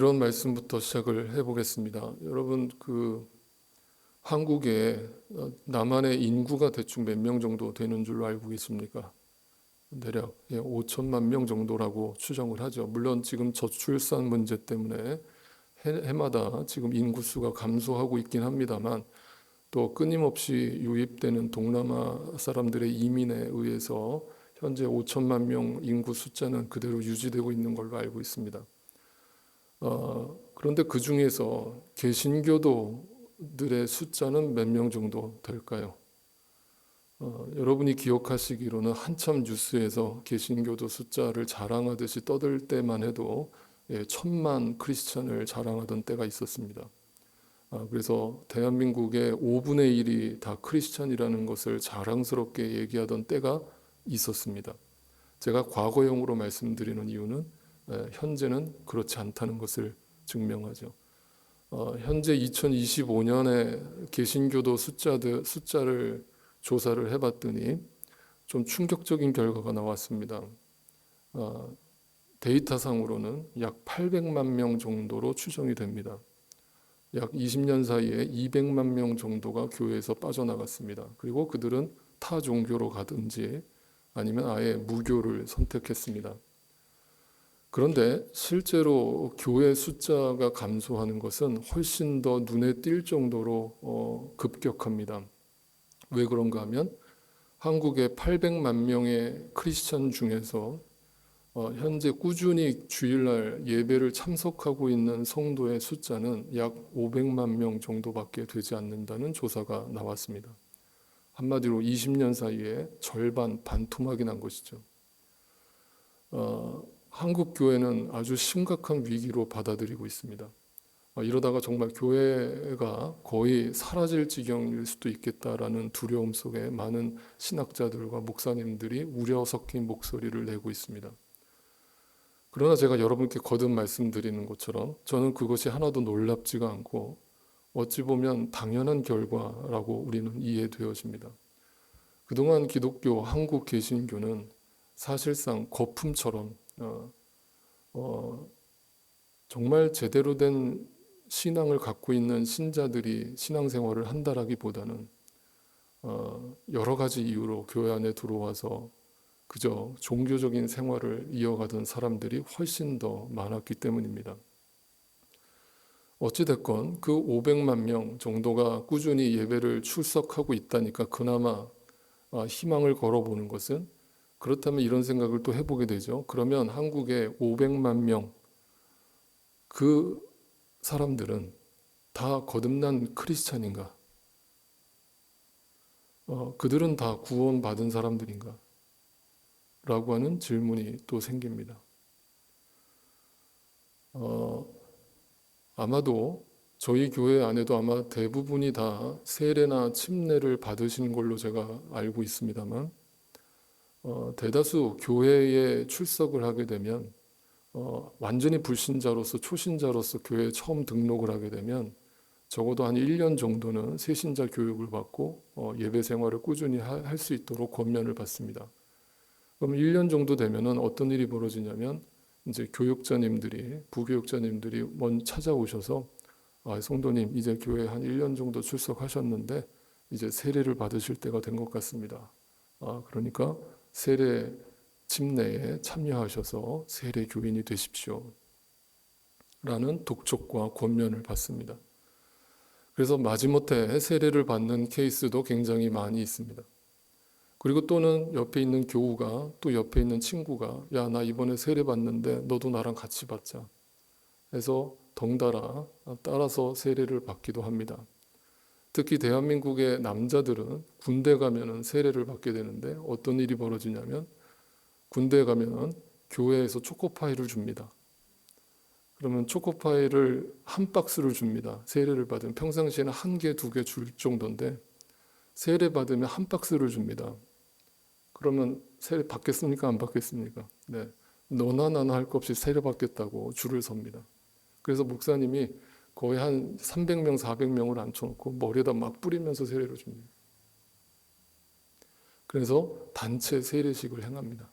이런 말씀부터 시작을 해보겠습니다. 여러분, 한국에 남한의 인구가 대충 몇 명 정도 되는 줄로 알고 계십니까? 대략 5천만 명 정도라고 추정을 하죠. 물론 지금 저출산 문제 때문에 해마다 지금 인구수가 감소하고 있긴 합니다만, 또 끊임없이 유입되는 동남아 사람들의 이민에 의해서 현재 5천만 명 인구 숫자는 그대로 유지되고 있는 걸로 알고 있습니다. 그런데 그 중에서 개신교도들의 숫자는 몇 명 정도 될까요? 여러분이 기억하시기로는 한참 뉴스에서 개신교도 숫자를 자랑하듯이 떠들 때만 해도 1,000만 크리스찬을 자랑하던 때가 있었습니다. 그래서 대한민국의 5분의 1이 다 크리스찬이라는 것을 자랑스럽게 얘기하던 때가 있었습니다. 제가 과거형으로 말씀드리는 이유는 현재는 그렇지 않다는 것을 증명하죠. 현재 2025년에 개신교도 숫자를 조사를 해봤더니 좀 충격적인 결과가 나왔습니다. 데이터상으로는 약 800만 명 정도로 추정이 됩니다. 약 20년 사이에 200만 명 정도가 교회에서 빠져나갔습니다. 그리고 그들은 타 종교로 가든지 아니면 아예 무교를 선택했습니다. 그런데 실제로 교회 숫자가 감소하는 것은 훨씬 더 눈에 띌 정도로 급격합니다. 왜 그런가 하면 한국의 800만 명의 크리스천 중에서 현재 꾸준히 주일날 예배를 참석하고 있는 성도의 숫자는 약 500만 명 정도밖에 되지 않는다는 조사가 나왔습니다. 한마디로 20년 사이에 절반, 반토막이 난 것이죠. 한국 교회는 아주 심각한 위기로 받아들이고 있습니다. 이러다가 정말 교회가 거의 사라질 지경일 수도 있겠다라는 두려움 속에 많은 신학자들과 목사님들이 우려 섞인 목소리를 내고 있습니다. 그러나 제가 여러분께 거듭 말씀드리는 것처럼 저는 그것이 하나도 놀랍지가 않고 어찌 보면 당연한 결과라고 우리는 이해되어집니다. 그동안 기독교, 한국 개신교는 사실상 거품처럼 정말 제대로 된 신앙을 갖고 있는 신자들이 신앙생활을 한다라기보다는 여러 가지 이유로 교회 안에 들어와서 그저 종교적인 생활을 이어가던 사람들이 훨씬 더 많았기 때문입니다. 어찌됐건 그 500만 명 정도가 꾸준히 예배를 출석하고 있다니까 그나마 희망을 걸어보는 것은, 그렇다면 이런 생각을 또 해보게 되죠. 그러면 한국의 500만 명, 그 사람들은 다 거듭난 크리스찬인가? 그들은 다 구원받은 사람들인가? 라고 하는 질문이 또 생깁니다. 아마도 저희 교회 안에도 아마 대부분이 다 세례나 침례를 받으신 걸로 제가 알고 있습니다만, 대다수 교회에 출석을 하게 되면 완전히 불신자로서 초신자로서 교회에 처음 등록을 하게 되면 적어도 한 1년 정도는 새신자 교육을 받고 예배 생활을 꾸준히 할 수 있도록 권면을 받습니다. 그럼 1년 정도 되면은 어떤 일이 벌어지냐면 이제 부교육자님들이 먼저 찾아오셔서 성도님 이제 교회 한 1년 정도 출석하셨는데 이제 세례를 받으실 때가 된 것 같습니다. 그러니까 세례 침례에 참여하셔서 세례 교인이 되십시오. 라는 독촉과 권면을 받습니다. 그래서 마지못해 세례를 받는 케이스도 굉장히 많이 있습니다. 그리고 또는 옆에 있는 교우가 또 옆에 있는 친구가 야, 나 이번에 세례 받는데 너도 나랑 같이 받자 해서 덩달아 따라서 세례를 받기도 합니다. 특히 대한민국의 남자들은 군대 가면은 세례를 받게 되는데 어떤 일이 벌어지냐면 군대에 가면은 교회에서 초코파이를 줍니다. 그러면 초코파이를 한 박스를 줍니다. 세례를 받으면 평상시에는 1개, 2개 줄 정도인데 세례 받으면 한 박스를 줍니다. 그러면 세례 받겠습니까? 안 받겠습니까? 네. 너나 나나 할 것 없이 세례 받겠다고 줄을 섭니다. 그래서 목사님이 거의 한 300명, 400명을 앉혀놓고 머리에다 막 뿌리면서 세례를 줍니다. 그래서 단체 세례식을 행합니다.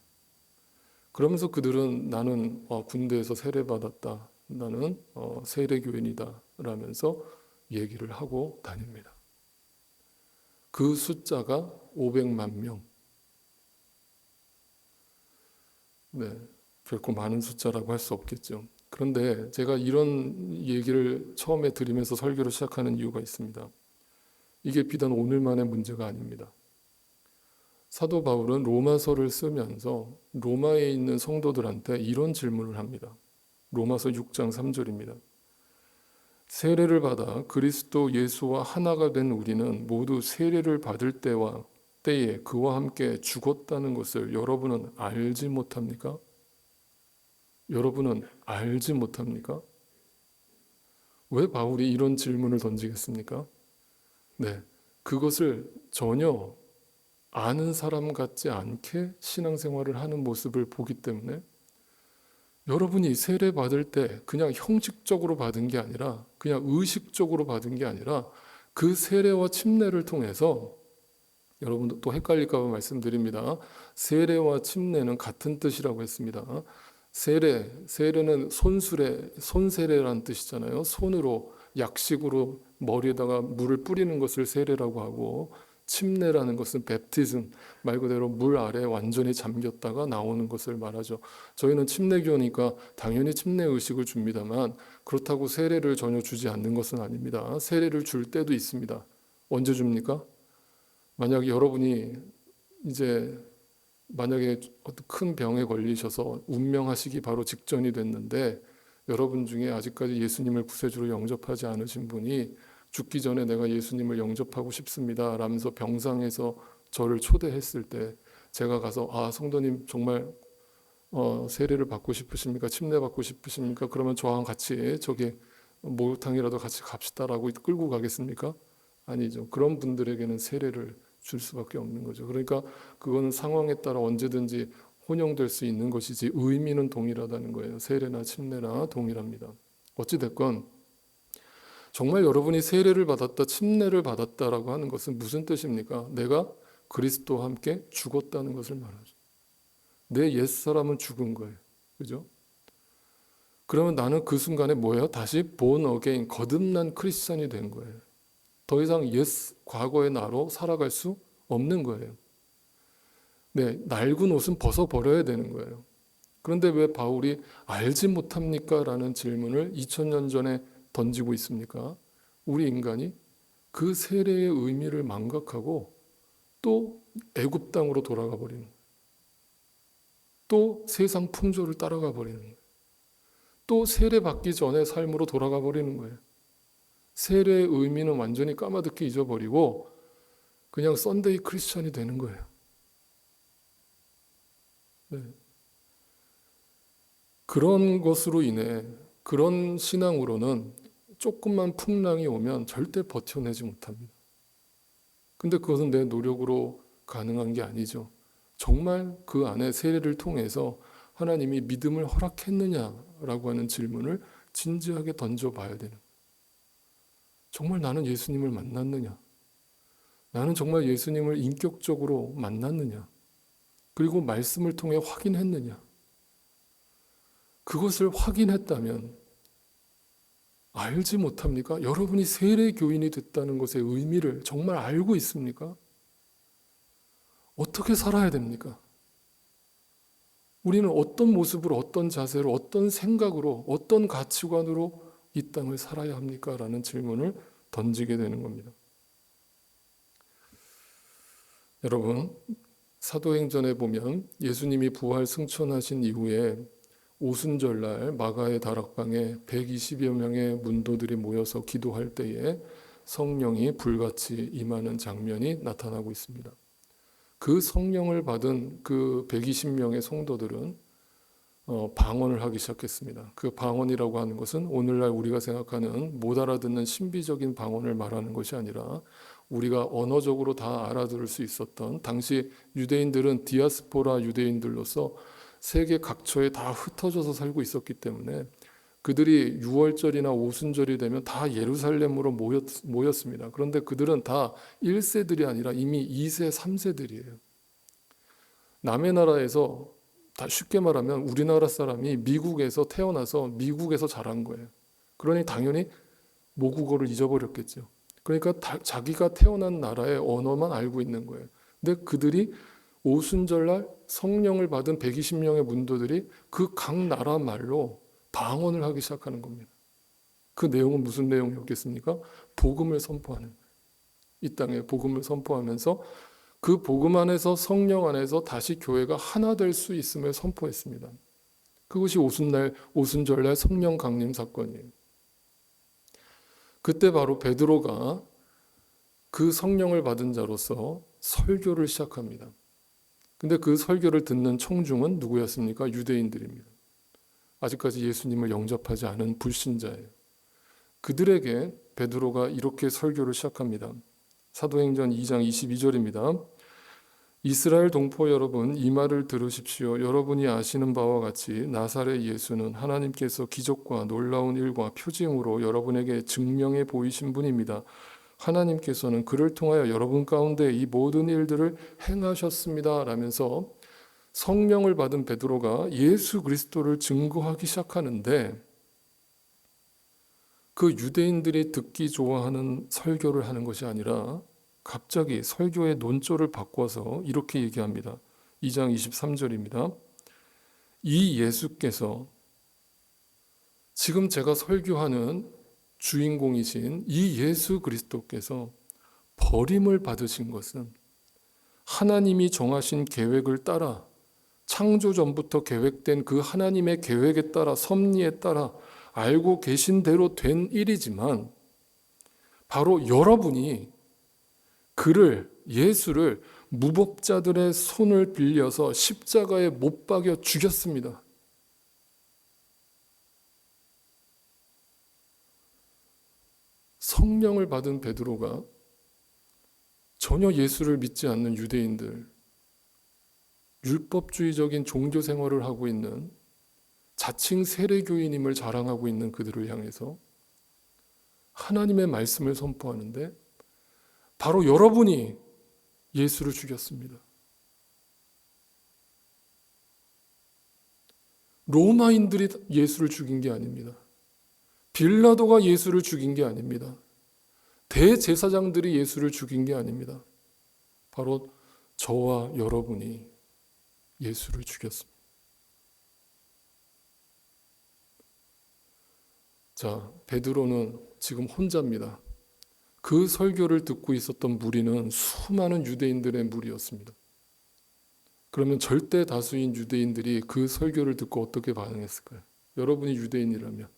그러면서 그들은 나는 군대에서 세례받았다. 나는 세례교인이다 라면서 얘기를 하고 다닙니다. 그 숫자가 500만 명. 네, 결코 많은 숫자라고 할 수 없겠죠. 그런데 제가 이런 얘기를 처음에 드리면서 설교를 시작하는 이유가 있습니다. 이게 비단 오늘만의 문제가 아닙니다. 사도 바울은 로마서를 쓰면서 로마에 있는 성도들한테 이런 질문을 합니다. 로마서 6장 3절입니다. 세례를 받아 그리스도 예수와 하나가 된 우리는 모두 세례를 받을 때에 그와 함께 죽었다는 것을 여러분은 알지 못합니까? 여러분은 알지 못합니까? 왜 바울이 이런 질문을 던지겠습니까? 네, 그것을 전혀 아는 사람 같지 않게 신앙생활을 하는 모습을 보기 때문에 여러분이 세례 받을 때 그냥 형식적으로 받은 게 아니라 그냥 의식적으로 받은 게 아니라 그 세례와 침례를 통해서 여러분도 또 헷갈릴까 봐 말씀드립니다. 세례와 침례는 같은 뜻이라고 했습니다. 세례는 손세례라는 뜻이잖아요. 손으로 약식으로 머리에다가 물을 뿌리는 것을 세례라고 하고 침례라는 것은 베프티즘, 말 그대로 물 아래 완전히 잠겼다가 나오는 것을 말하죠. 저희는 침례교니까 당연히 침례 의식을 줍니다만 그렇다고 세례를 전혀 주지 않는 것은 아닙니다. 세례를 줄 때도 있습니다. 언제 줍니까? 만약 여러분이 이제 만약에 어떤 큰 병에 걸리셔서 운명하시기 바로 직전이 됐는데 여러분 중에 아직까지 예수님을 구세주로 영접하지 않으신 분이 죽기 전에 내가 예수님을 영접하고 싶습니다 라면서 병상에서 저를 초대했을 때 제가 가서 성도님 정말 세례를 받고 싶으십니까? 침례 받고 싶으십니까? 그러면 저랑 같이 저기 목욕탕이라도 같이 갑시다라고 끌고 가겠습니까? 아니죠. 그런 분들에게는 세례를 줄 수밖에 없는 거죠. 그러니까 그거는 상황에 따라 언제든지 혼용될 수 있는 것이지 의미는 동일하다는 거예요. 세례나 침례나 동일합니다. 어찌됐건 정말 여러분이 세례를 받았다, 침례를 받았다라고 하는 것은 무슨 뜻입니까? 내가 그리스도와 함께 죽었다는 것을 말하죠. 내 옛사람은 죽은 거예요. 그죠? 그러면 나는 그 순간에 뭐예요? 다시 born again, 거듭난 크리스찬이 된 거예요. 더 이상 과거의 나로 살아갈 수 없는 거예요. 네, 낡은 옷은 벗어버려야 되는 거예요. 그런데 왜 바울이 알지 못합니까? 라는 질문을 2000년 전에 던지고 있습니까? 우리 인간이 그 세례의 의미를 망각하고 또 애굽 땅으로 돌아가 버리는 거예요. 또 세상 풍조를 따라가 버리는 거예요. 또 세례 받기 전에 삶으로 돌아가 버리는 거예요. 세례의 의미는 완전히 까마득히 잊어버리고 그냥 썬데이 크리스천이 되는 거예요. 네. 그런 것으로 인해 그런 신앙으로는 조금만 풍랑이 오면 절대 버텨내지 못합니다. 근데 그것은 내 노력으로 가능한 게 아니죠. 정말 그 안에 세례를 통해서 하나님이 믿음을 허락했느냐라고 하는 질문을 진지하게 던져봐야 되는 거예요. 정말 나는 예수님을 만났느냐? 나는 정말 예수님을 인격적으로 만났느냐? 그리고 말씀을 통해 확인했느냐? 그것을 확인했다면 알지 못합니까? 여러분이 세례 교인이 됐다는 것의 의미를 정말 알고 있습니까? 어떻게 살아야 됩니까? 우리는 어떤 모습으로, 어떤 자세로, 어떤 생각으로, 어떤 가치관으로 이 땅을 살아야 합니까? 라는 질문을 던지게 되는 겁니다. 여러분, 사도행전에 보면 예수님이 부활 승천하신 이후에 오순절날 마가의 다락방에 120여 명의 문도들이 모여서 기도할 때에 성령이 불같이 임하는 장면이 나타나고 있습니다. 그 성령을 받은 그 120명의 성도들은 방언을 하기 시작했습니다. 그 방언이라고 하는 것은 오늘날 우리가 생각하는 못 알아듣는 신비적인 방언을 말하는 것이 아니라 우리가 언어적으로 다 알아들을 수 있었던, 당시 유대인들은 디아스포라 유대인들로서 세계 각처에 다 흩어져서 살고 있었기 때문에 그들이 6월절이나 오순절이 되면 다 예루살렘으로 모였습니다. 그런데 그들은 다 1세들이 아니라 이미 2세, 3세들이에요. 남의 나라에서 다 쉽게 말하면 우리나라 사람이 미국에서 태어나서 미국에서 자란 거예요. 그러니 당연히 모국어를 잊어버렸겠죠. 그러니까 자기가 태어난 나라의 언어만 알고 있는 거예요. 근데 그들이 오순절날 성령을 받은 120명의 문도들이 그 각 나라 말로 방언을 하기 시작하는 겁니다. 그 내용은 무슨 내용이었겠습니까? 복음을 선포하는, 이 땅에 복음을 선포하면서 그 복음 안에서 성령 안에서 다시 교회가 하나 될 수 있음을 선포했습니다. 그것이 오순절날 성령 강림 사건이에요. 그때 바로 베드로가 그 성령을 받은 자로서 설교를 시작합니다. 근데 그 설교를 듣는 청중은 누구였습니까? 유대인들입니다. 아직까지 예수님을 영접하지 않은 불신자예요. 그들에게 베드로가 이렇게 설교를 시작합니다. 사도행전 2장 22절입니다. 이스라엘 동포 여러분, 이 말을 들으십시오. 여러분이 아시는 바와 같이 나사렛 예수는 하나님께서 기적과 놀라운 일과 표징으로 여러분에게 증명해 보이신 분입니다. 하나님께서는 그를 통하여 여러분 가운데 이 모든 일들을 행하셨습니다. 라면서 성령을 받은 베드로가 예수 그리스도를 증거하기 시작하는데, 그 유대인들이 듣기 좋아하는 설교를 하는 것이 아니라 갑자기 설교의 논조를 바꿔서 이렇게 얘기합니다. 2장 23절입니다. 이 예수께서, 지금 제가 설교하는 주인공이신 이 예수 그리스도께서 버림을 받으신 것은 하나님이 정하신 계획을 따라, 창조 전부터 계획된 그 하나님의 계획에 따라, 섭리에 따라 알고 계신 대로 된 일이지만, 바로 여러분이 그를, 예수를 무법자들의 손을 빌려서 십자가에 못 박여 죽였습니다. 성령을 받은 베드로가 전혀 예수를 믿지 않는 유대인들, 율법주의적인 종교 생활을 하고 있는 자칭 세례교인임을 자랑하고 있는 그들을 향해서 하나님의 말씀을 선포하는데, 바로 여러분이 예수를 죽였습니다. 로마인들이 예수를 죽인 게 아닙니다. 빌라도가 예수를 죽인 게 아닙니다. 대제사장들이 예수를 죽인 게 아닙니다. 바로 저와 여러분이 예수를 죽였습니다. 자, 베드로는 지금 혼자입니다. 그 설교를 듣고 있었던 무리는 수많은 유대인들의 무리였습니다. 그러면 절대 다수인 유대인들이 그 설교를 듣고 어떻게 반응했을까요? 여러분이 유대인이라면,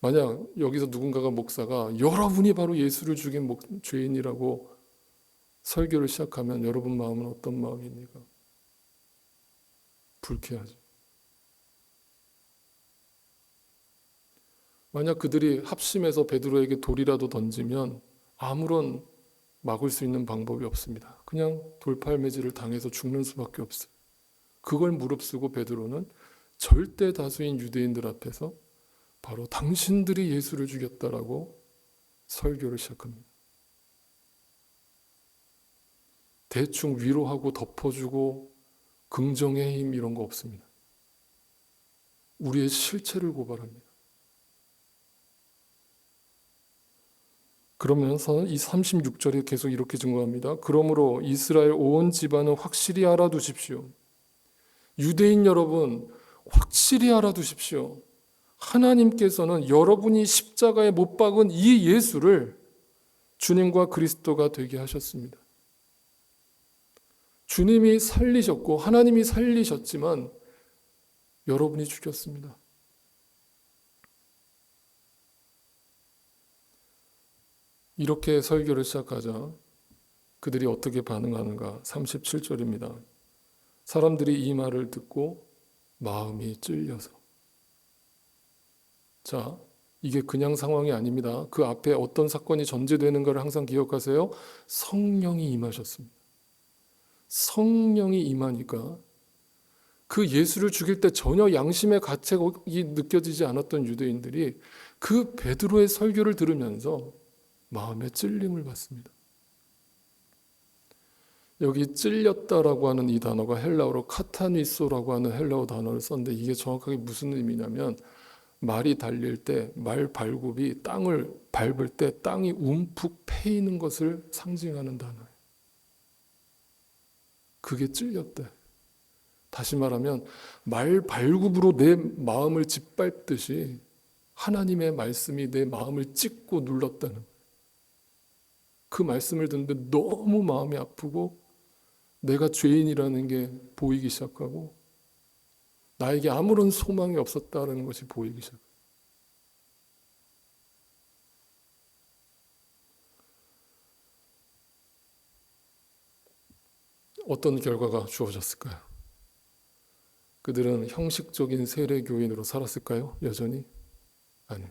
만약 여기서 누군가가, 목사가 여러분이 바로 예수를 죽인 죄인이라고 설교를 시작하면 여러분 마음은 어떤 마음입니까? 불쾌하죠. 만약 그들이 합심해서 베드로에게 돌이라도 던지면 아무런 막을 수 있는 방법이 없습니다. 그냥 돌팔매질을 당해서 죽는 수밖에 없어요. 그걸 무릅쓰고 베드로는 절대 다수인 유대인들 앞에서 바로 당신들이 예수를 죽였다라고 설교를 시작합니다. 대충 위로하고 덮어주고 긍정의 힘 이런 거 없습니다. 우리의 실체를 고발합니다. 그러면서 이 36절에 계속 이렇게 증거합니다. 그러므로 이스라엘 온 집안은 확실히 알아두십시오. 유대인 여러분, 확실히 알아두십시오. 하나님께서는 여러분이 십자가에 못 박은 이 예수를 주님과 그리스도가 되게 하셨습니다. 주님이 살리셨고 하나님이 살리셨지만 여러분이 죽였습니다. 이렇게 설교를 시작하자 그들이 어떻게 반응하는가? 37절입니다. 사람들이 이 말을 듣고 마음이 찔려서. 자, 이게 그냥 상황이 아닙니다. 그 앞에 어떤 사건이 전제되는가를 항상 기억하세요. 성령이 임하셨습니다. 성령이 임하니까 그 예수를 죽일 때 전혀 양심의 가책이 느껴지지 않았던 유대인들이 그 베드로의 설교를 들으면서 마음에 찔림을 받습니다. 여기 찔렸다라고 하는 이 단어가 헬라어로 카타니소라고 하는 헬라어 단어를 썼는데 이게 정확하게 무슨 의미냐면 말이 달릴 때 말 발굽이 땅을 밟을 때 땅이 움푹 패이는 것을 상징하는 단어예요. 그게 찔렸대. 다시 말하면 말 발굽으로 내 마음을 짓밟듯이 하나님의 말씀이 내 마음을 찢고 눌렀다는, 그 말씀을 듣는데 너무 마음이 아프고 내가 죄인이라는 게 보이기 시작하고 나에게 아무런 소망이 없었다는 것이 보이기 시작해요. 어떤 결과가 주어졌을까요? 그들은 형식적인 세례교인으로 살았을까요? 여전히? 아니요.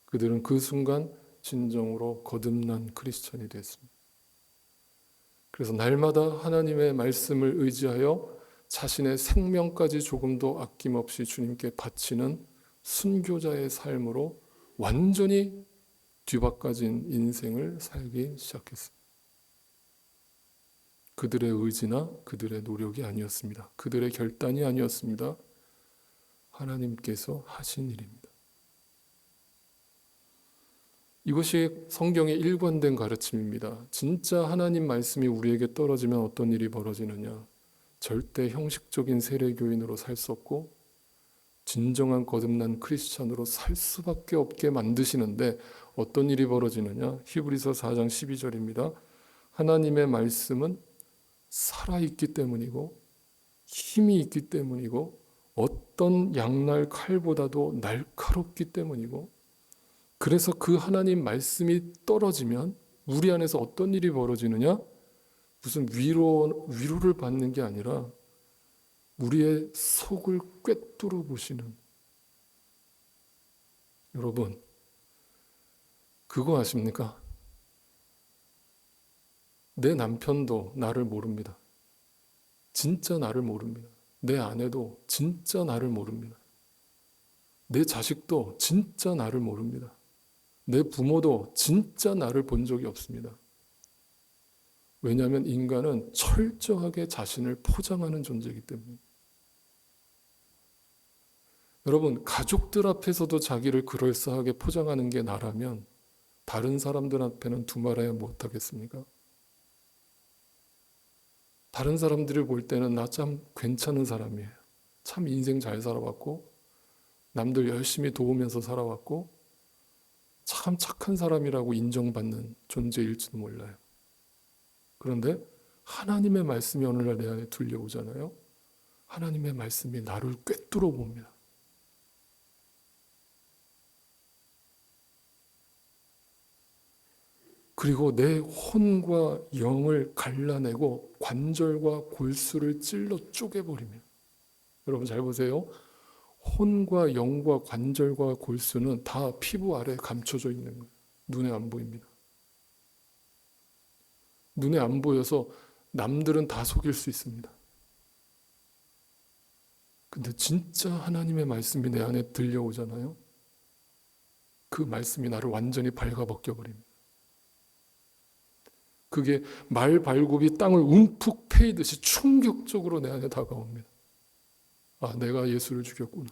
그들은 그 순간 진정으로 거듭난 크리스천이 됐습니다. 그래서 날마다 하나님의 말씀을 의지하여 자신의 생명까지 조금도 아낌없이 주님께 바치는 순교자의 삶으로 완전히 뒤바꿔진 인생을 살기 시작했습니다. 그들의 의지나 그들의 노력이 아니었습니다. 그들의 결단이 아니었습니다. 하나님께서 하신 일입니다. 이것이 성경의 일관된 가르침입니다. 진짜 하나님 말씀이 우리에게 떨어지면 어떤 일이 벌어지느냐? 절대 형식적인 세례교인으로 살 수 없고 진정한 거듭난 크리스찬으로 살 수밖에 없게 만드시는데 어떤 일이 벌어지느냐? 히브리서 4장 12절입니다. 하나님의 말씀은 살아있기 때문이고 힘이 있기 때문이고 어떤 양날 칼보다도 날카롭기 때문이고, 그래서 그 하나님 말씀이 떨어지면 우리 안에서 어떤 일이 벌어지느냐? 무슨 위로를 받는 게 아니라 우리의 속을 꿰뚫어 보시는, 여러분 그거 아십니까? 내 남편도 나를 모릅니다. 진짜 나를 모릅니다. 내 아내도 진짜 나를 모릅니다. 내 자식도 진짜 나를 모릅니다. 내 부모도 진짜 나를 본 적이 없습니다. 왜냐하면 인간은 철저하게 자신을 포장하는 존재이기 때문에. 여러분, 가족들 앞에서도 자기를 그럴싸하게 포장하는 게 나라면 다른 사람들 앞에는 두말해야 못하겠습니까? 다른 사람들을 볼 때는 나 참 괜찮은 사람이에요. 참 인생 잘 살아왔고 남들 열심히 도우면서 살아왔고 참 착한 사람이라고 인정받는 존재일지도 몰라요. 그런데 하나님의 말씀이 어느 날 내 안에 들려오잖아요. 하나님의 말씀이 나를 꿰뚫어 봅니다. 그리고 내 혼과 영을 갈라내고 관절과 골수를 찔러 쪼개버립니다. 여러분 잘 보세요. 혼과 영과 관절과 골수는 다 피부 아래에 감춰져 있는 거예요. 눈에 안 보입니다. 눈에 안 보여서 남들은 다 속일 수 있습니다. 근데 진짜 하나님의 말씀이 내 안에 들려오잖아요. 그 말씀이 나를 완전히 발가벗겨버립니다. 그게 말 발굽이 땅을 움푹 패이듯이 충격적으로 내 안에 다가옵니다. 아, 내가 예수를 죽였구나.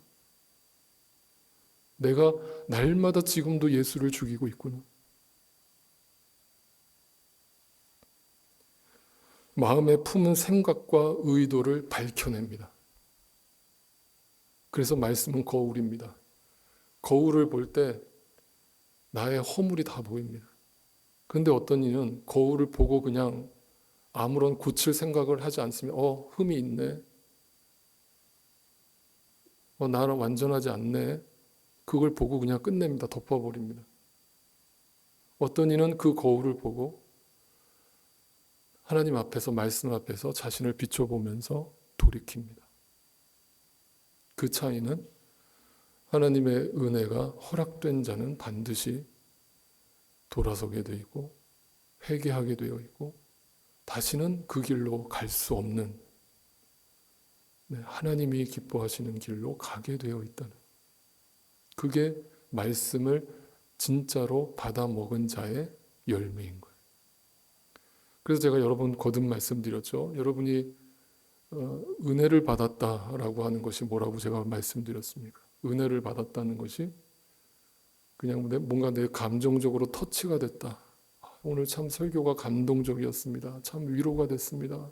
내가 날마다 지금도 예수를 죽이고 있구나. 마음에 품은 생각과 의도를 밝혀냅니다. 그래서 말씀은 거울입니다. 거울을 볼 때 나의 허물이 다 보입니다. 그런데 어떤 이는 거울을 보고 그냥 아무런 고칠 생각을 하지 않으면 흠이 있네. 나는 완전하지 않네. 그걸 보고 그냥 끝냅니다. 덮어버립니다. 어떤 이는 그 거울을 보고 하나님 앞에서, 말씀 앞에서 자신을 비춰보면서 돌이킵니다. 그 차이는 하나님의 은혜가 허락된 자는 반드시 돌아서게 되어 있고 회개하게 되어 있고 다시는 그 길로 갈 수 없는, 하나님이 기뻐하시는 길로 가게 되어 있다는, 그게 말씀을 진짜로 받아 먹은 자의 열매인 거예요. 그래서 제가 여러 번 거듭 말씀드렸죠. 여러분이 은혜를 받았다라고 하는 것이 뭐라고 제가 말씀드렸습니까? 은혜를 받았다는 것이 그냥 뭔가 내 감정적으로 터치가 됐다. 오늘 참 설교가 감동적이었습니다. 참 위로가 됐습니다.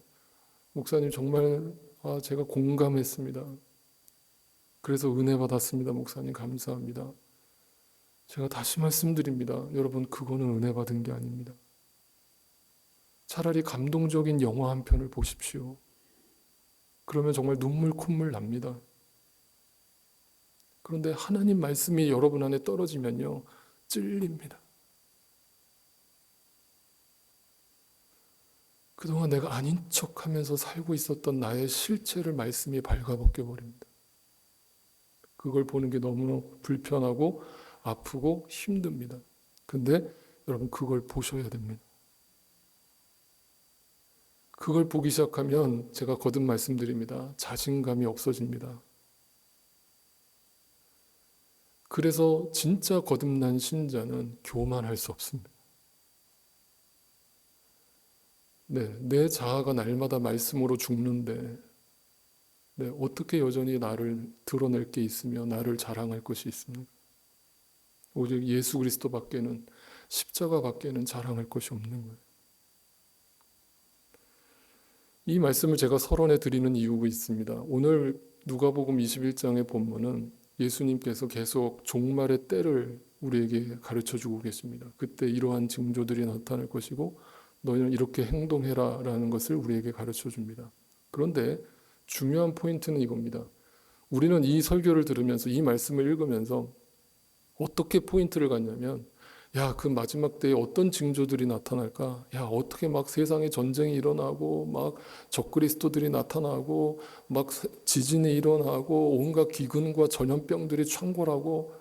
목사님 정말 제가 공감했습니다. 그래서 은혜 받았습니다. 목사님 감사합니다. 제가 다시 말씀드립니다. 여러분 그거는 은혜 받은 게 아닙니다. 차라리 감동적인 영화 한 편을 보십시오. 그러면 정말 눈물 콧물 납니다. 그런데 하나님 말씀이 여러분 안에 떨어지면요 찔립니다. 그동안 내가 아닌 척하면서 살고 있었던 나의 실체를 말씀이 발가벗겨 버립니다. 그걸 보는 게 너무 불편하고 아프고 힘듭니다. 근데 여러분 그걸 보셔야 됩니다. 그걸 보기 시작하면 제가 거듭 말씀드립니다. 자신감이 없어집니다. 그래서 진짜 거듭난 신자는 교만할 수 없습니다. 내 자아가 날마다 말씀으로 죽는데 어떻게 여전히 나를 드러낼 게 있으며 나를 자랑할 것이 있습니까? 오직 예수 그리스도 밖에는 십자가 밖에는 자랑할 것이 없는 거예요. 이 말씀을 제가 서론에 드리는 이유가 있습니다. 오늘 누가복음 21장의 본문은 예수님께서 계속 종말의 때를 우리에게 가르쳐주고 계십니다. 그때 이러한 징조들이 나타날 것이고 너희는 이렇게 행동해라 라는 것을 우리에게 가르쳐줍니다. 그런데 중요한 포인트는 이겁니다. 우리는 이 설교를 들으면서 이 말씀을 읽으면서 어떻게 포인트를 갖냐면 그 마지막 때에 어떤 징조들이 나타날까? 어떻게 막 세상에 전쟁이 일어나고 막 적그리스도들이 나타나고 막 지진이 일어나고 온갖 기근과 전염병들이 창궐하고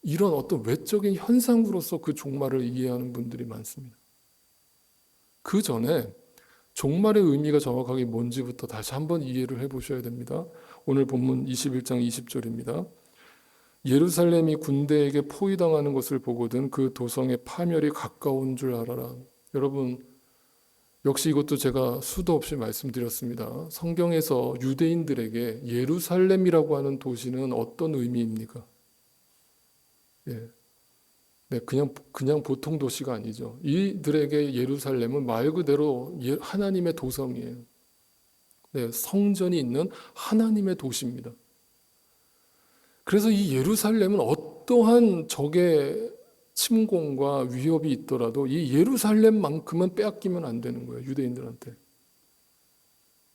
이런 어떤 외적인 현상으로서 그 종말을 이해하는 분들이 많습니다. 그 전에 종말의 의미가 정확하게 뭔지부터 다시 한번 이해를 해보셔야 됩니다. 오늘 본문 21장 20절입니다. 예루살렘이 군대에게 포위당하는 것을 보거든 그 도성의 파멸이 가까운 줄 알아라. 여러분 역시 이것도 제가 수도 없이 말씀드렸습니다. 성경에서 유대인들에게 예루살렘이라고 하는 도시는 어떤 의미입니까? 그냥 보통 도시가 아니죠. 이들에게 예루살렘은 말 그대로 하나님의 도성이에요. 성전이 있는 하나님의 도시입니다. 그래서 이 예루살렘은 어떠한 적의 침공과 위협이 있더라도 이 예루살렘만큼은 빼앗기면 안 되는 거예요. 유대인들한테.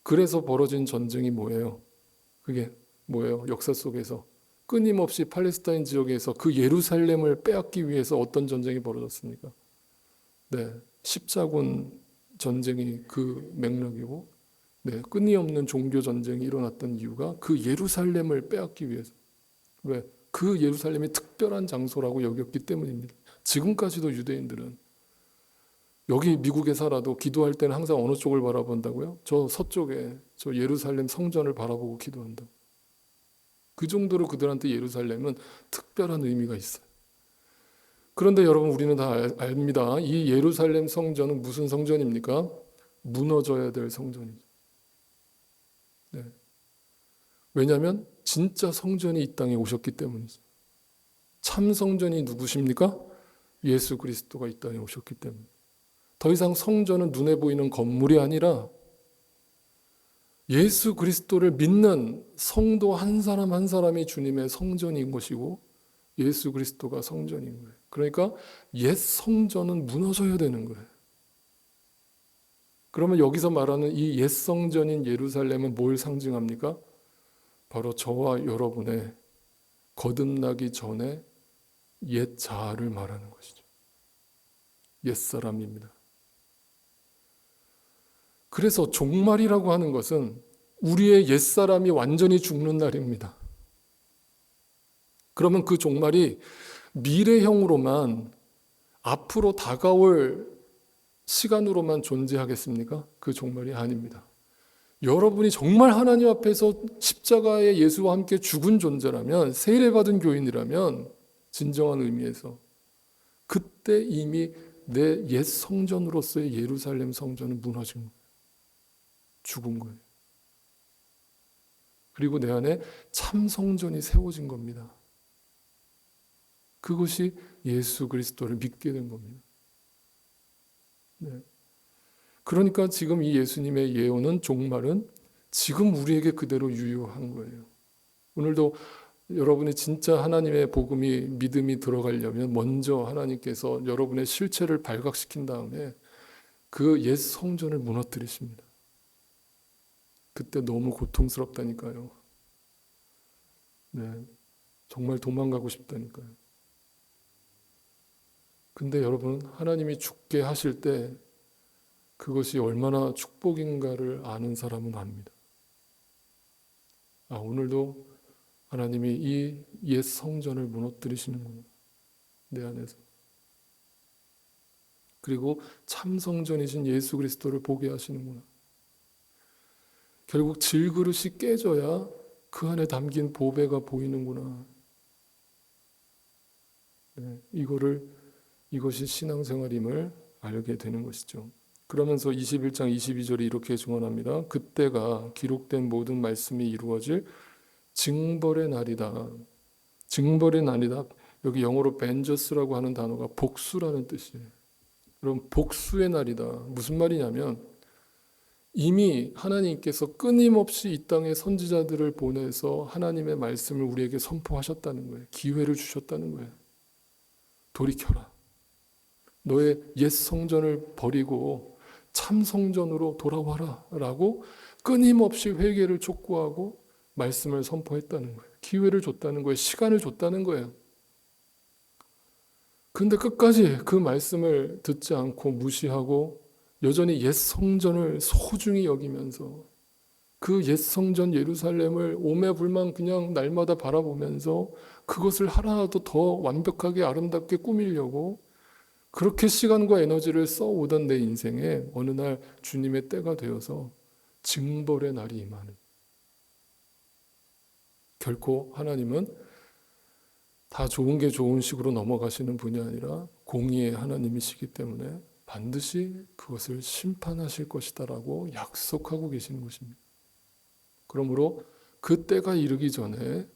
그래서 벌어진 전쟁이 뭐예요? 그게 뭐예요? 역사 속에서 끊임없이 팔레스타인 지역에서 그 예루살렘을 빼앗기 위해서 어떤 전쟁이 벌어졌습니까? 십자군 전쟁이 그 맥락이고 끊임없는 종교 전쟁이 일어났던 이유가 그 예루살렘을 빼앗기 위해서. 왜? 그 예루살렘이 특별한 장소라고 여겼기 때문입니다. 지금까지도 유대인들은 여기 미국에 살아도 기도할 때는 항상 어느 쪽을 바라본다고요? 저 서쪽에 저 예루살렘 성전을 바라보고 기도한다. 그 정도로 그들한테 예루살렘은 특별한 의미가 있어요. 그런데 여러분 우리는 다 압니다. 이 예루살렘 성전은 무슨 성전입니까? 무너져야 될 성전이죠. 왜냐하면 진짜 성전이 이 땅에 오셨기 때문이죠. 참 성전이 누구십니까? 예수 그리스도가 이 땅에 오셨기 때문에. 더 이상 성전은 눈에 보이는 건물이 아니라 예수 그리스도를 믿는 성도 한 사람 한 사람이 주님의 성전인 것이고 예수 그리스도가 성전인 거예요. 그러니까 옛 성전은 무너져야 되는 거예요. 그러면 여기서 말하는 이 옛 성전인 예루살렘은 뭘 상징합니까? 바로 저와 여러분의 거듭나기 전에 옛 자아를 말하는 것이죠. 옛사람입니다. 그래서 종말이라고 하는 것은 우리의 옛사람이 완전히 죽는 날입니다. 그러면 그 종말이 미래형으로만 앞으로 다가올 시간으로만 존재하겠습니까? 그 종말이 아닙니다. 여러분이 정말 하나님 앞에서 십자가의 예수와 함께 죽은 존재라면, 세례받은 교인이라면 진정한 의미에서 그때 이미 내 옛 성전으로서의 예루살렘 성전은 무너진 거예요. 죽은 거예요. 그리고 내 안에 참 성전이 세워진 겁니다. 그것이 예수 그리스도를 믿게 된 겁니다. 네. 그러니까 지금 이 예수님의 예언은 종말은 지금 우리에게 그대로 유효한 거예요. 오늘도 여러분이 진짜 하나님의 복음이 믿음이 들어가려면 먼저 하나님께서 여러분의 실체를 발각시킨 다음에 그 옛 성전을 무너뜨리십니다. 그때 너무 고통스럽다니까요. 네, 정말 도망가고 싶다니까요. 근데 여러분, 하나님이 죽게 하실 때 그것이 얼마나 축복인가를 아는 사람은 압니다. 오늘도 하나님이 이 옛 성전을 무너뜨리시는구나, 내 안에서. 그리고 참 성전이신 예수 그리스도를 보게 하시는구나. 결국 질그릇이 깨져야 그 안에 담긴 보배가 보이는구나. 네, 이것이 신앙생활임을 알게 되는 것이죠. 그러면서 21장 22절이 이렇게 증언합니다. 그때가 기록된 모든 말씀이 이루어질 징벌의 날이다. 징벌의 날이다. 여기 영어로 vengeance라고 하는 단어가 복수라는 뜻이에요. 그럼 복수의 날이다. 무슨 말이냐면 이미 하나님께서 끊임없이 이 땅에 선지자들을 보내서 하나님의 말씀을 우리에게 선포하셨다는 거예요. 기회를 주셨다는 거예요. 돌이켜라. 너의 옛 성전을 버리고 참 성전으로 돌아와라 라고 끊임없이 회개를 촉구하고 말씀을 선포했다는 거예요. 기회를 줬다는 거예요. 시간을 줬다는 거예요. 그런데 끝까지 그 말씀을 듣지 않고 무시하고 여전히 옛 성전을 소중히 여기면서 그 옛 성전 예루살렘을 오매불망 그냥 날마다 바라보면서 그것을 하나도 더 완벽하게 아름답게 꾸미려고 그렇게 시간과 에너지를 써오던 내 인생에 어느 날 주님의 때가 되어서 징벌의 날이 임하는. 결코 하나님은 다 좋은 게 좋은 식으로 넘어가시는 분이 아니라 공의의 하나님이시기 때문에 반드시 그것을 심판하실 것이다라고 약속하고 계시는 것입니다. 그러므로 그 때가 이르기 전에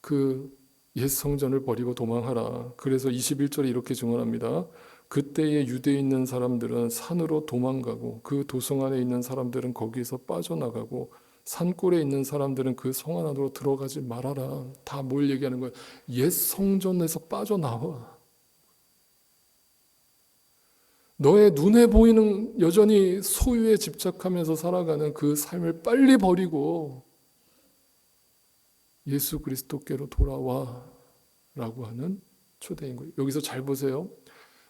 그 옛 성전을 버리고 도망하라. 그래서 21절에 이렇게 증언합니다. 그때에 유대에 있는 사람들은 산으로 도망가고 그 도성 안에 있는 사람들은 거기에서 빠져나가고 산골에 있는 사람들은 그 성 안으로 들어가지 말아라. 다 뭘 얘기하는 거예요? 옛 성전에서 빠져나와. 너의 눈에 보이는 여전히 소유에 집착하면서 살아가는 그 삶을 빨리 버리고 예수 그리스도께로 돌아와 라고 하는 초대인 거예요. 여기서 잘 보세요.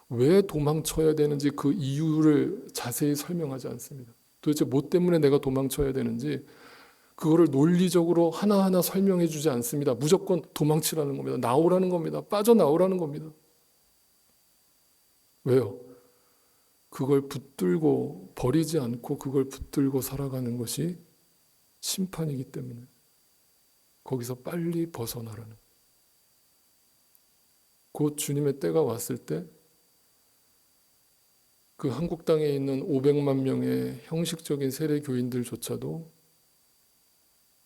왜 도망쳐야 되는지 그 이유를 자세히 설명하지 않습니다. 도대체 뭐 때문에 내가 도망쳐야 되는지 그거를 논리적으로 하나하나 설명해 주지 않습니다. 무조건 도망치라는 겁니다. 나오라는 겁니다. 빠져나오라는 겁니다. 왜요? 그걸 붙들고 버리지 않고 그걸 붙들고 살아가는 것이 심판이기 때문에 거기서 빨리 벗어나라는. 곧 주님의 때가 왔을 때 그 한국 땅에 있는 500만 명의 형식적인 세례 교인들조차도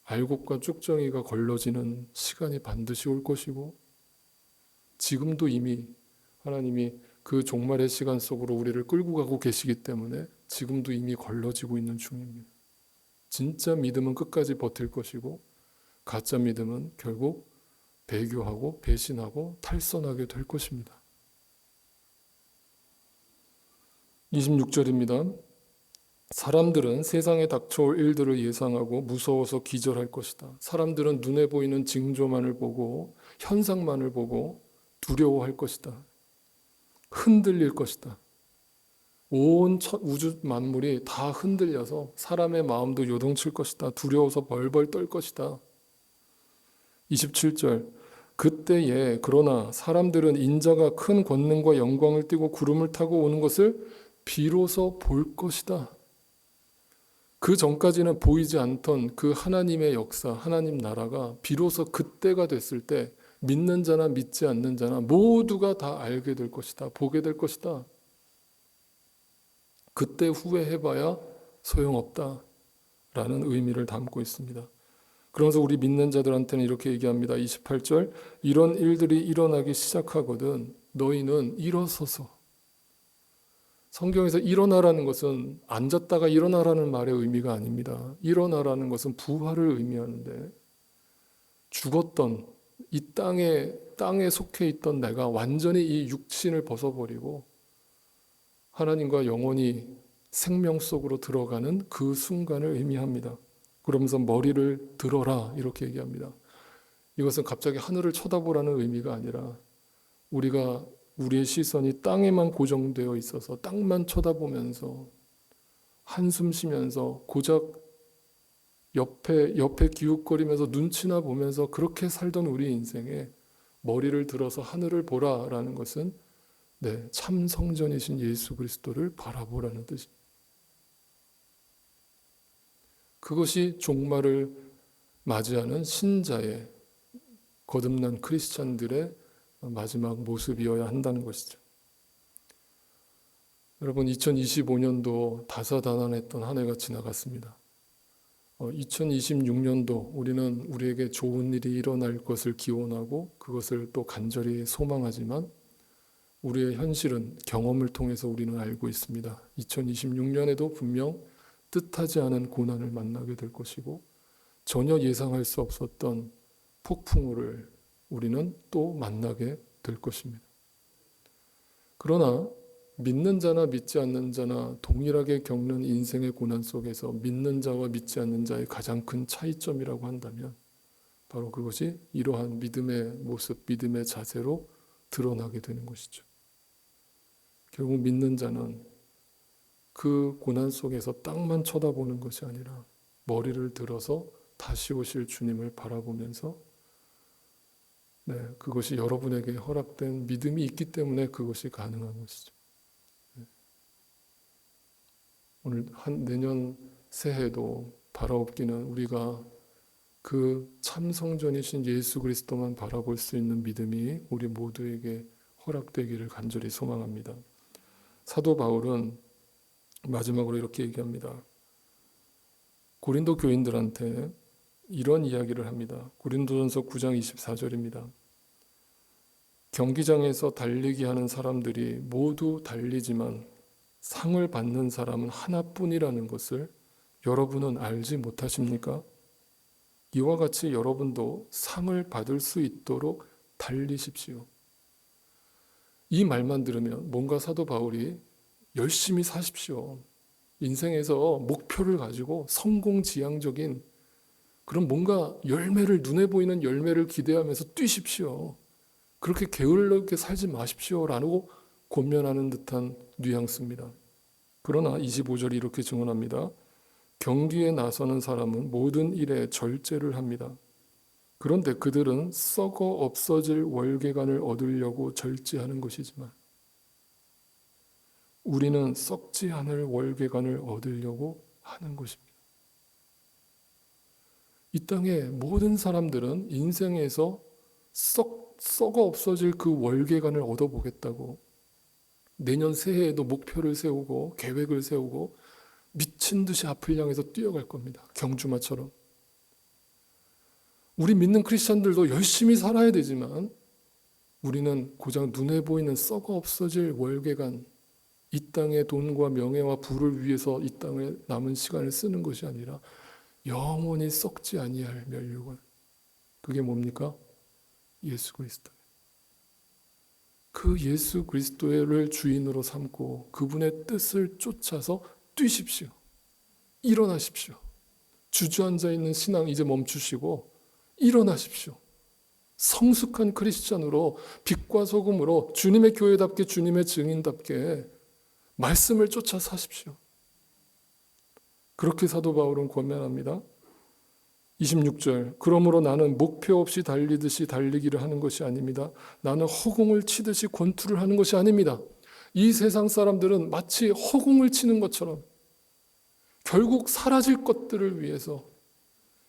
알곡과 쭉정이가 걸러지는 시간이 반드시 올 것이고 지금도 이미 하나님이 그 종말의 시간 속으로 우리를 끌고 가고 계시기 때문에 지금도 이미 걸러지고 있는 중입니다. 진짜 믿음은 끝까지 버틸 것이고 가짜 믿음은 결국 배교하고 배신하고 탈선하게 될 것입니다. 26절입니다. 사람들은 세상에 닥쳐올 일들을 예상하고 무서워서 기절할 것이다. 사람들은 눈에 보이는 징조만을 보고 현상만을 보고 두려워할 것이다. 흔들릴 것이다. 온 우주 만물이 다 흔들려서 사람의 마음도 요동칠 것이다. 두려워서 벌벌 떨 것이다. 27절 그때에 그러나 사람들은 인자가 큰 권능과 영광을 띠고 구름을 타고 오는 것을 비로소 볼 것이다. 그 전까지는 보이지 않던 그 하나님의 역사, 하나님 나라가 비로소 그때가 됐을 때 믿는 자나 믿지 않는 자나 모두가 다 알게 될 것이다. 보게 될 것이다. 그때 후회해봐야 소용없다라는 의미를 담고 있습니다. 그러면서 우리 믿는 자들한테는 이렇게 얘기합니다. 28절, 이런 일들이 일어나기 시작하거든 너희는 일어서서. 성경에서 일어나라는 것은 앉았다가 일어나라는 말의 의미가 아닙니다. 일어나라는 것은 부활을 의미하는데, 죽었던 이 땅에 속해 있던 내가 완전히 이 육신을 벗어버리고 하나님과 영원히 생명 속으로 들어가는 그 순간을 의미합니다. 그러면서 머리를 들어라 이렇게 얘기합니다. 이것은 갑자기 하늘을 쳐다보라는 의미가 아니라 우리의 시선이 땅에만 고정되어 있어서 땅만 쳐다보면서 한숨 쉬면서 고작 옆에 기웃거리면서 눈치나 보면서 그렇게 살던 우리 인생에 머리를 들어서 하늘을 보라라는 것은 참 성전이신 예수 그리스도를 바라보라는 뜻입니다. 그것이 종말을 맞이하는 신자의 거듭난 크리스찬들의 마지막 모습이어야 한다는 것이죠. 여러분, 2025년도 다사다난했던 한 해가 지나갔습니다. 2026년도 우리는 우리에게 좋은 일이 일어날 것을 기원하고 그것을 또 간절히 소망하지만 우리의 현실은 경험을 통해서 우리는 알고 있습니다. 2026년에도 분명 뜻하지 않은 고난을 만나게 될 것이고 전혀 예상할 수 없었던 폭풍우를 우리는 또 만나게 될 것입니다. 그러나 믿는 자나 믿지 않는 자나 동일하게 겪는 인생의 고난 속에서 믿는 자와 믿지 않는 자의 가장 큰 차이점이라고 한다면 바로 그것이 이러한 믿음의 모습, 믿음의 자세로 드러나게 되는 것이죠. 결국 믿는 자는 그 고난 속에서 땅만 쳐다보는 것이 아니라 머리를 들어서 다시 오실 주님을 바라보면서 그것이 여러분에게 허락된 믿음이 있기 때문에 그것이 가능한 것이죠. 오늘 내년 새해도 바라옵기는 우리가 그 참 성전이신 예수 그리스도만 바라볼 수 있는 믿음이 우리 모두에게 허락되기를 간절히 소망합니다. 사도 바울은 마지막으로 이렇게 얘기합니다. 고린도 교인들한테 이런 이야기를 합니다. 고린도전서 9장 24절입니다. 경기장에서 달리기 하는 사람들이 모두 달리지만 상을 받는 사람은 하나뿐이라는 것을 여러분은 알지 못하십니까? 이와 같이 여러분도 상을 받을 수 있도록 달리십시오. 이 말만 들으면 뭔가 사도 바울이 열심히 사십시오. 인생에서 목표를 가지고 성공지향적인 그런 뭔가 눈에 보이는 열매를 기대하면서 뛰십시오. 그렇게 게을르게 살지 마십시오라고 권면하는 듯한 뉘앙스입니다. 그러나 25절이 이렇게 증언합니다. 경기에 나서는 사람은 모든 일에 절제를 합니다. 그런데 그들은 썩어 없어질 월계관을 얻으려고 절제하는 것이지만 우리는 썩지 않을 월계관을 얻으려고 하는 것입니다. 이 땅의 모든 사람들은 인생에서 썩어 없어질 그 월계관을 얻어보겠다고 내년 새해에도 목표를 세우고 계획을 세우고 미친 듯이 앞을 향해서 뛰어갈 겁니다. 경주마처럼. 우리 믿는 크리스찬들도 열심히 살아야 되지만 우리는 고작 눈에 보이는 썩어 없어질 월계관, 이 땅의 돈과 명예와 부를 위해서 이 땅에 남은 시간을 쓰는 것이 아니라 영원히 썩지 아니할 멸류관. 그게 뭡니까? 예수 그리스도. 그 예수 그리스도를 주인으로 삼고 그분의 뜻을 쫓아서 뛰십시오. 일어나십시오. 주저앉아 있는 신앙 이제 멈추시고 일어나십시오. 성숙한 크리스찬으로 빛과 소금으로 주님의 교회답게 주님의 증인답게 말씀을 쫓아 사십시오. 그렇게 사도 바울은 권면합니다. 26절, 그러므로 나는 목표 없이 달리듯이 달리기를 하는 것이 아닙니다. 나는 허공을 치듯이 권투를 하는 것이 아닙니다. 이 세상 사람들은 마치 허공을 치는 것처럼 결국 사라질 것들을 위해서,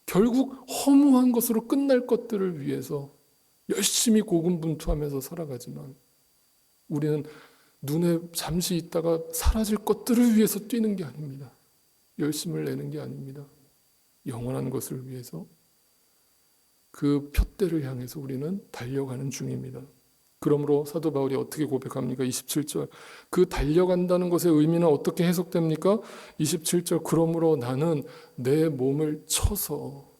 결국 허무한 것으로 끝날 것들을 위해서 열심히 고군분투하면서 살아가지만 우리는 눈에 잠시 있다가 사라질 것들을 위해서 뛰는 게 아닙니다. 열심을 내는 게 아닙니다. 영원한 것을 위해서 그 푯대를 향해서 우리는 달려가는 중입니다. 그러므로 사도 바울이 어떻게 고백합니까? 27절. 그 달려간다는 것의 의미는 어떻게 해석됩니까? 27절. 그러므로 나는 내 몸을 쳐서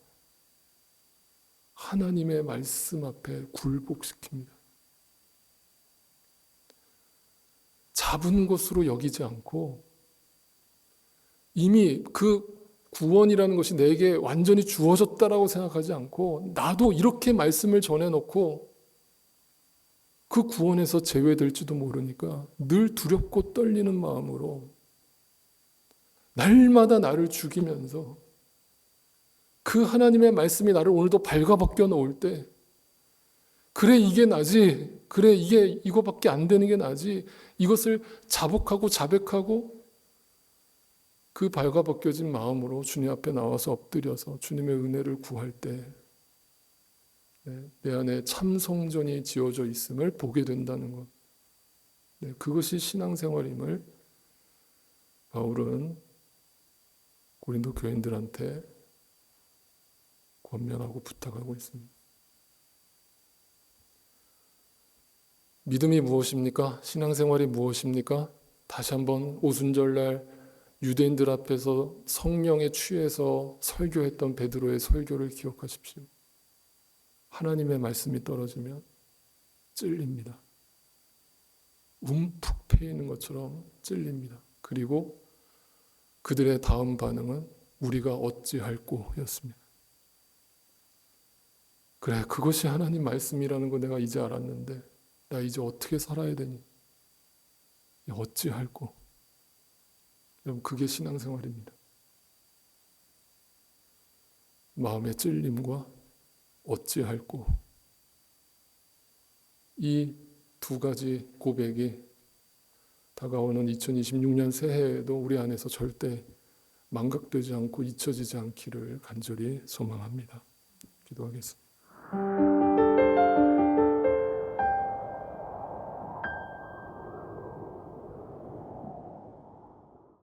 하나님의 말씀 앞에 굴복시킵니다. 잡은 것으로 여기지 않고 이미 그 구원이라는 것이 내게 완전히 주어졌다라고 생각하지 않고 나도 이렇게 말씀을 전해놓고 그 구원에서 제외될지도 모르니까 늘 두렵고 떨리는 마음으로 날마다 나를 죽이면서 그 하나님의 말씀이 나를 오늘도 발가벗겨 놓을 때 그래 이게 나지, 그래 이게 이거밖에 안 되는 게 나지, 이것을 자복하고 자백하고 그 발가벗겨진 마음으로 주님 앞에 나와서 엎드려서 주님의 은혜를 구할 때 내 안에 참 성전이 지어져 있음을 보게 된다는 것. 그것이 신앙생활임을 바울은 고린도 교인들한테 권면하고 부탁하고 있습니다. 믿음이 무엇입니까? 신앙생활이 무엇입니까? 다시 한번 오순절날 유대인들 앞에서 성령에 취해서 설교했던 베드로의 설교를 기억하십시오. 하나님의 말씀이 떨어지면 찔립니다. 움푹 패이는 것처럼 찔립니다. 그리고 그들의 다음 반응은 우리가 어찌할꼬 였습니다. 그래, 그것이 하나님 말씀이라는 거 내가 이제 알았는데 나 이제 어떻게 살아야 되니? 어찌할꼬. 여러분, 그게 신앙생활입니다. 마음의 찔림과 어찌할꼬. 이 두 가지 고백이 다가오는 2026년 새해에도 우리 안에서 절대 망각되지 않고 잊혀지지 않기를 간절히 소망합니다. 기도하겠습니다.